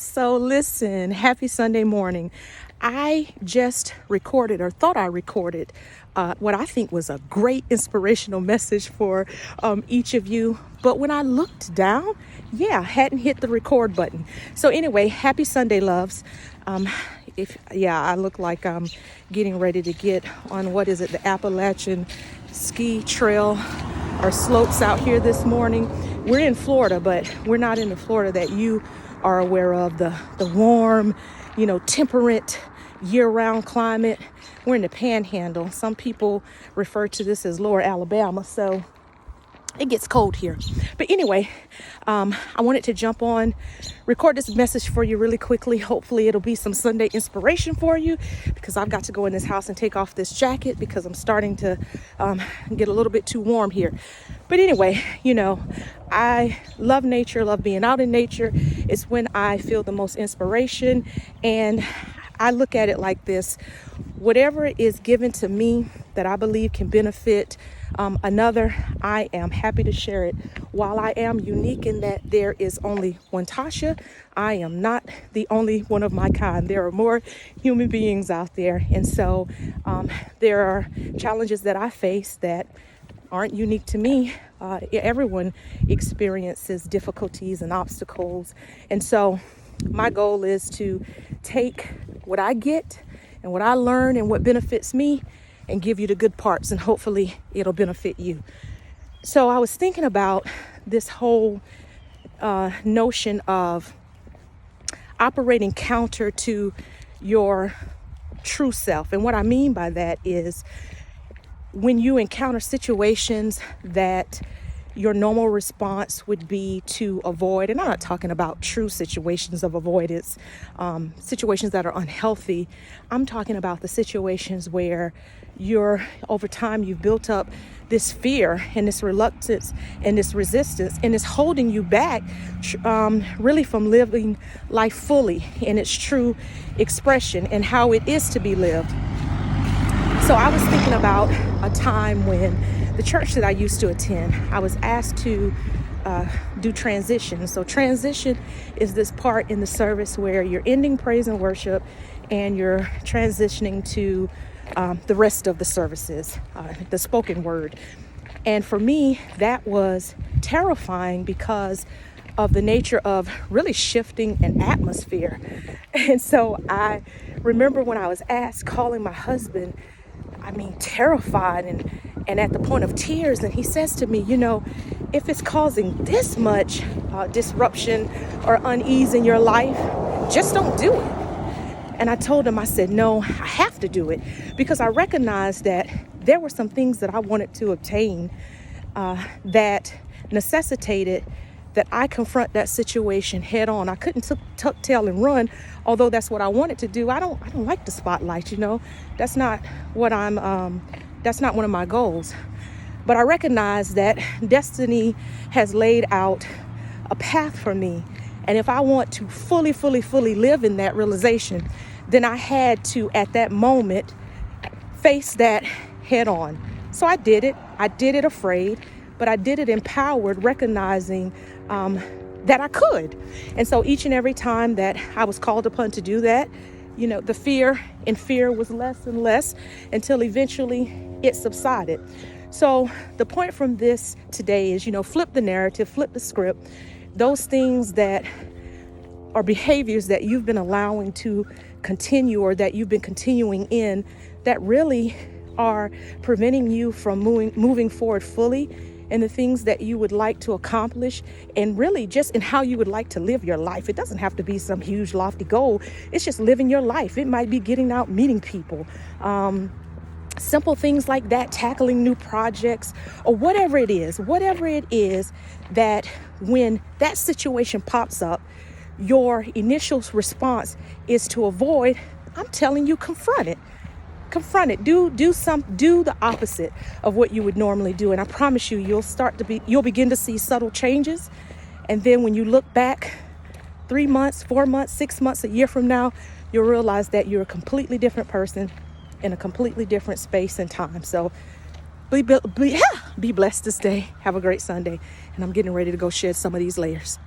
So listen, happy Sunday morning. I just recorded or thought I recorded what I think was a great inspirational message for each of you. But when I looked down, hadn't hit the record button. So anyway, happy Sunday, loves. I look like I'm getting ready to get on, the Appalachian ski trail or slopes out here this morning. We're in Florida, but we're not in the Florida that you are aware of, the warm, temperate year-round climate. We're in the Panhandle. Some people refer to this as Lower Alabama, so it gets cold here. But anyway, I wanted to jump on, record this message for you really quickly. Hopefully it'll be some Sunday inspiration for you, because I've got to go in this house and take off this jacket because I'm starting to get a little bit too warm here. But anyway, I love nature, love being out in nature. It's when I feel the most inspiration. And I look at it like this: whatever is given to me that I believe can benefit another, I am happy to share it. While I am unique in that there is only one Tasha, I am not the only one of my kind. There are more human beings out there. And so there are challenges that I face that aren't unique to me. Everyone experiences difficulties and obstacles. And so my goal is to take what I get and what I learn and what benefits me and give you the good parts, and hopefully it'll benefit you. So I was thinking about this whole notion of operating counter to your true self. And what I mean by that is when you encounter situations that your normal response would be to avoid, and I'm not talking about true situations of avoidance, situations that are unhealthy. I'm talking about the situations where over time you've built up this fear and this reluctance and this resistance, and it's holding you back really from living life fully in its true expression and how it is to be lived. So I was thinking about a time when the church that I used to attend, I was asked to do transition. So transition is this part in the service where you're ending praise and worship and you're transitioning to the rest of the services, the spoken word. And for me, that was terrifying because of the nature of really shifting an atmosphere. And so I remember when I was asked, calling my husband, terrified and at the point of tears. And he says to me, if it's causing this much disruption or unease in your life, just don't do it. And I told him, I said, no, I have to do it, because I recognized that there were some things that I wanted to obtain that necessitated that I confront that situation head on. I couldn't tuck tail and run, although that's what I wanted to do. I don't like the spotlight, That's not what that's not one of my goals. But I recognize that destiny has laid out a path for me. And if I want to fully live in that realization, then I had to, at that moment, face that head on. So I did it. I did it afraid, but I did it empowered, recognizing that I could. And so each and every time that I was called upon to do that, the fear was less and less until eventually it subsided. So the point from this today is, flip the narrative, flip the script. Those things that are behaviors that you've been allowing to continue or that you've been continuing in that really are preventing you from moving forward fully in the things that you would like to accomplish, and really just in how you would like to live your life. It doesn't have to be some huge lofty goal. It's just living your life. It might be getting out, meeting people, simple things like that, tackling new projects, or whatever it is that when that situation pops up, your initial response is to avoid. I'm telling you, confront it. Do the opposite of what you would normally do. And I promise you, you'll begin to see subtle changes. And then when you look back 3 months, 4 months, 6 months, a year from now, you'll realize that you're a completely different person in a completely different space and time. So be blessed this day. Have a great Sunday. And I'm getting ready to go shed some of these layers.